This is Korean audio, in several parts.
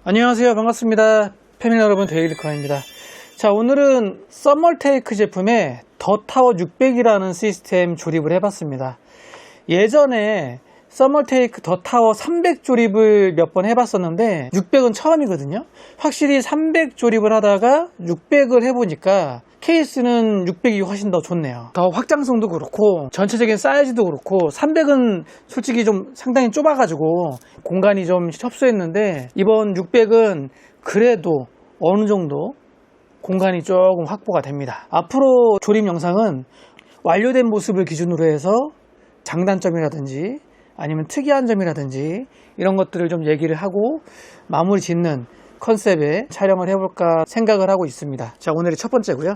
안녕하세요. 반갑습니다. 패밀리 여러분, 데일리커입니다. 자, 오늘은 썸멀테이크 제품의 더 타워 600이라는 시스템 조립을 해봤습니다. 예전에 썸멀테이크 더 타워 300 조립을 몇 번 해봤었는데 600은 처음이거든요. 확실히 300 조립을 하다가 600을 해보니까 케이스는 600이 훨씬 더 좋네요. 더 확장성도 그렇고 전체적인 사이즈도 그렇고 300은 솔직히 좀 상당히 좁아가지고 공간이 좀 협소했는데 이번 600은 그래도 어느 정도 공간이 조금 확보가 됩니다. 앞으로 조립 영상은 완료된 모습을 기준으로 해서 장단점이라든지 아니면 특이한 점이라든지 이런 것들을 좀 얘기를 하고 마무리 짓는 컨셉의 촬영을 해볼까 생각을 하고 있습니다. 자, 오늘의 첫 번째고요.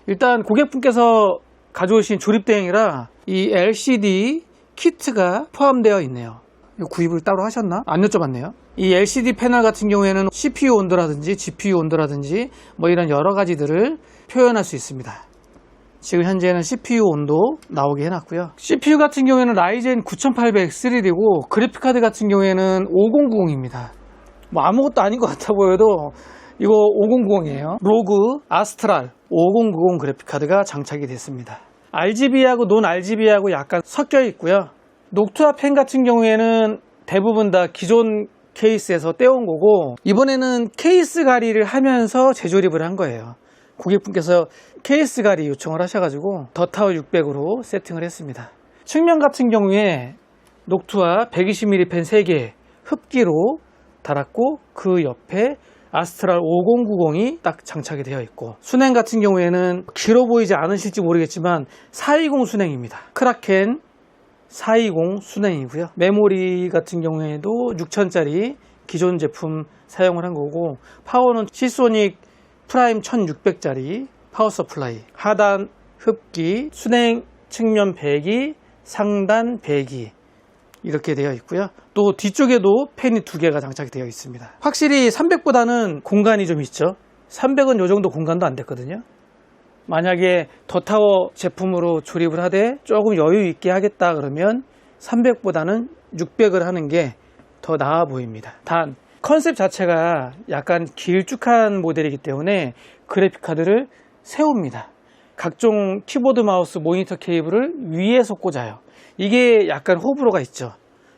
일단 고객분께서 가져오신 조립 대행이라 이 LCD 키트가 포함되어 있네요. 이거 구입을 따로 하셨나? 안 여쭤봤네요. 이 LCD 패널 같은 경우에는 CPU 온도라든지 GPU 온도라든지 뭐 이런 여러 가지들을 표현할 수 있습니다. 지금 현재는 CPU 온도 나오게 해놨고요. CPU 같은 경우에는 라이젠 9800X3D고 그래픽카드 같은 경우에는 5090입니다. 뭐 아무것도 아닌 것 같아 보여도 이거 5090이에요. 로그 아스트랄 5090 그래픽카드가 장착이 됐습니다. RGB하고 논 RGB하고 약간 섞여 있고요. 녹투아 펜 같은 경우에는 대부분 다 기존 케이스에서 떼온 거고 이번에는 케이스 가리를 하면서 재조립을 한 거예요. 고객분께서 케이스 가리 요청을 하셔가지고 더 타워 600으로 세팅을 했습니다. 측면 같은 경우에 녹투아 120mm 펜 3개 흡기로 달았고 그 옆에 아스트랄 5090이 딱 장착이 되어 있고 순행 같은 경우에는 길어 보이지 않으실지 모르겠지만 420 순행입니다. 크라켄 420 순행이고요. 메모리 같은 경우에도 6000짜리 기존 제품 사용을 한 거고 파워는 시소닉 프라임 1600짜리 파워 서플라이, 하단 흡기, 순행 측면 배기, 상단 배기 이렇게 되어 있고요. 또 뒤쪽에도 팬이 2개가 장착이 되어 있습니다. 확실히 300보다는 공간이 좀 있죠. 300은 이 정도 공간도 안 됐거든요. 만약에 더 타워 제품으로 조립을 하되 조금 여유 있게 하겠다 그러면 300보다는 600을 하는 게 더 나아 보입니다. 단 컨셉 자체가 약간 길쭉한 모델이기 때문에 그래픽카드를 세웁니다. 각종 키보드 마우스 모니터 케이블을 위에서 꽂아요. 이게 약간 호불호가 있죠.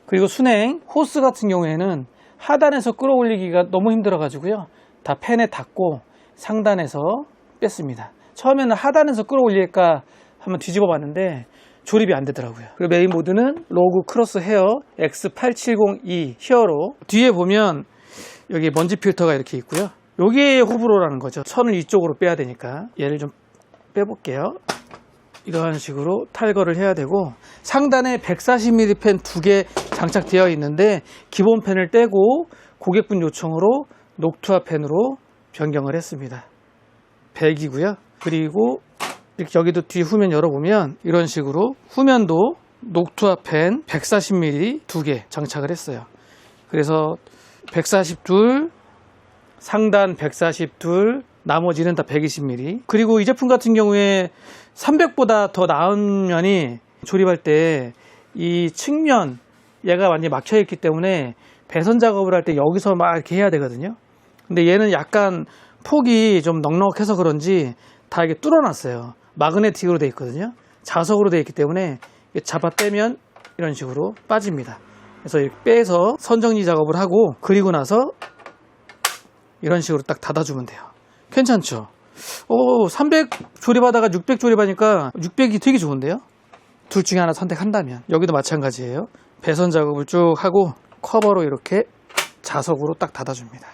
그리고 순행 호스 같은 경우에는 하단에서 끌어올리기가 너무 힘들어 가지고요. 다 펜에 닿고 상단에서 뺐습니다. 처음에는 하단에서 끌어올릴까 한번 뒤집어 봤는데 조립이 안 되더라고요. 그리고 메인 모드는 로그 크로스 헤어 X8702 히어로. 뒤에 보면 여기 먼지 필터가 이렇게 있고요. 여기에 호불호라는 거죠. 선을 이쪽으로 빼야 되니까 얘를 좀 빼볼게요. 이런 식으로 탈거를 해야 되고 상단에 140mm 펜 2개 장착되어 있는데 기본 펜을 떼고 고객분 요청으로 녹투아 펜으로 변경을 했습니다. 100이고요. 그리고 이렇게 여기도 뒤 후면 열어보면 이런 식으로 후면도 녹투아 펜 140mm 2개 장착을 했어요. 그래서 142, 상단 142, 나머지는 다 120mm. 그리고 이 제품 같은 경우에 300보다 더 나은 면이 조립할 때 이 측면 얘가 완전히 막혀 있기 때문에 배선 작업을 할 때 여기서 막 이렇게 해야 되거든요. 근데 얘는 약간 폭이 좀 넉넉해서 그런지 다 이게 뚫어놨어요. 마그네틱으로 되어 있거든요. 자석으로 되어 있기 때문에 잡아 떼면 이런 식으로 빠집니다. 그래서 이렇게 빼서 선정리 작업을 하고 그리고 나서 이런 식으로 딱 닫아주면 돼요. 괜찮죠? 300 조립하다가 600 조립하니까 600이 되게 좋은데요? 둘 중에 하나 선택한다면 여기도 마찬가지예요. 배선 작업을 쭉 하고 커버로 이렇게 자석으로 딱 닫아줍니다.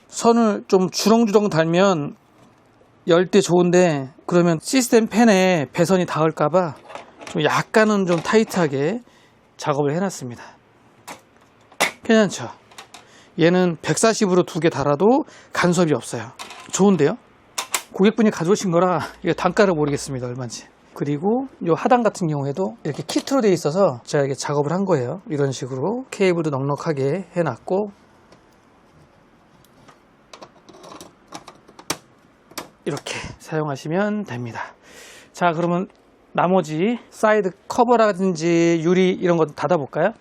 선을 좀 주렁주렁 달면 열 때 좋은데 그러면 시스템 펜에 배선이 닿을까봐 좀 약간은 좀 타이트하게 작업을 해놨습니다. 괜찮죠? 얘는 140으로 2개 달아도 간섭이 없어요. 좋은데요? 고객분이 가져오신 거라 이게 단가를 모르겠습니다. 얼마인지. 그리고 이 하단 같은 경우에도 이렇게 키트로 되어 있어서 제가 이렇게 작업을 한 거예요. 이런 식으로 케이블도 넉넉하게 해놨고 이렇게 사용하시면 됩니다. 자, 그러면 나머지 사이드 커버라든지 유리 이런 거 닫아 볼까요?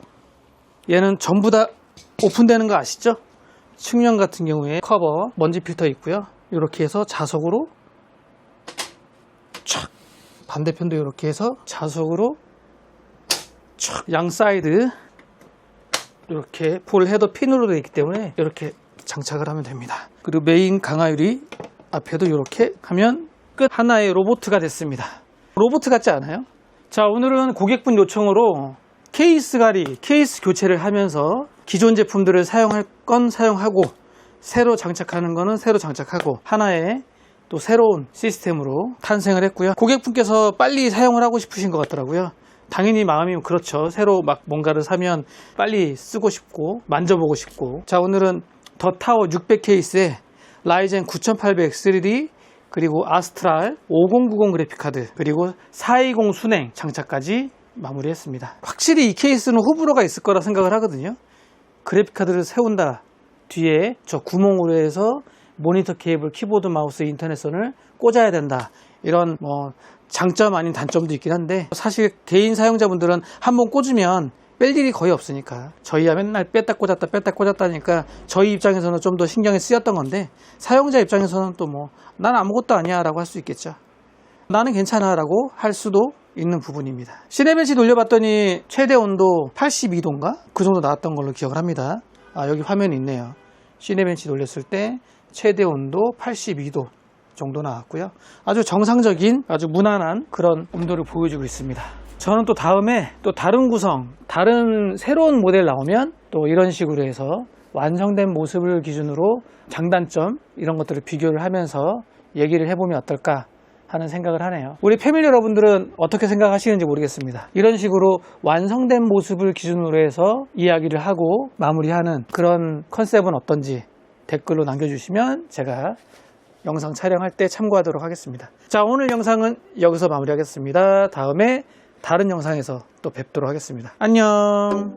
얘는 전부 다 오픈되는 거 아시죠? 측면 같은 경우에 커버 먼지 필터 있고요. 이렇게 해서 자석으로 촥, 반대편도 이렇게 해서 자석으로 촥, 양 사이드 이렇게 볼 헤더 핀으로 되어 있기 때문에 이렇게 장착을 하면 됩니다. 그리고 메인 강화유리 앞에도 이렇게 하면 끝. 하나의 로보트가 됐습니다. 로보트 같지 않아요? 자, 오늘은 고객분 요청으로 케이스 가리, 케이스 교체를 하면서 기존 제품들을 사용할 건 사용하고 새로 장착하는 거는 새로 장착하고 하나의 또 새로운 시스템으로 탄생을 했고요. 고객분께서 빨리 사용을 하고 싶으신 것 같더라고요. 당연히 마음이 그렇죠. 새로 막 뭔가를 사면 빨리 쓰고 싶고 만져보고 싶고. 자, 오늘은 더 타워 600 케이스에 라이젠 9800 3D 그리고 아스트랄 5090 그래픽카드 그리고 420 순행 장착까지 마무리했습니다. 확실히 이 케이스는 호불호가 있을 거라 생각을 하거든요. 그래픽카드를 세운다, 뒤에 저 구멍으로 해서 모니터 케이블, 키보드, 마우스, 인터넷선을 꽂아야 된다, 이런 뭐 장점 아닌 단점도 있긴 한데 사실 개인 사용자분들은 한번 꽂으면 뺄 일이 거의 없으니까 저희야 맨날 뺐다 꽂았다니까 저희 입장에서는 좀 더 신경이 쓰였던 건데 사용자 입장에서는 또 뭐 난 아무것도 아니야 라고 할 수 있겠죠. 나는 괜찮아 라고 할 수도 있는 부분입니다. 시네벤치 돌려봤더니 최대 온도 82도인가? 그 정도 나왔던 걸로 기억을 합니다. 여기 화면이 있네요. 시네벤치 돌렸을 때 최대 온도 82도 정도 나왔고요. 아주 정상적인 아주 무난한 그런 온도를 보여주고 있습니다. 저는 또 다음에 또 다른 구성, 다른 새로운 모델 나오면 또 이런 식으로 해서 완성된 모습을 기준으로 장단점 이런 것들을 비교를 하면서 얘기를 해보면 어떨까 하는 생각을 하네요. 우리 패밀리 여러분들은 어떻게 생각하시는지 모르겠습니다. 이런 식으로 완성된 모습을 기준으로 해서 이야기를 하고 마무리하는 그런 컨셉은 어떤지 댓글로 남겨주시면 제가 영상 촬영할 때 참고하도록 하겠습니다. 자, 오늘 영상은 여기서 마무리하겠습니다. 다음에 다른 영상에서 또 뵙도록 하겠습니다. 안녕.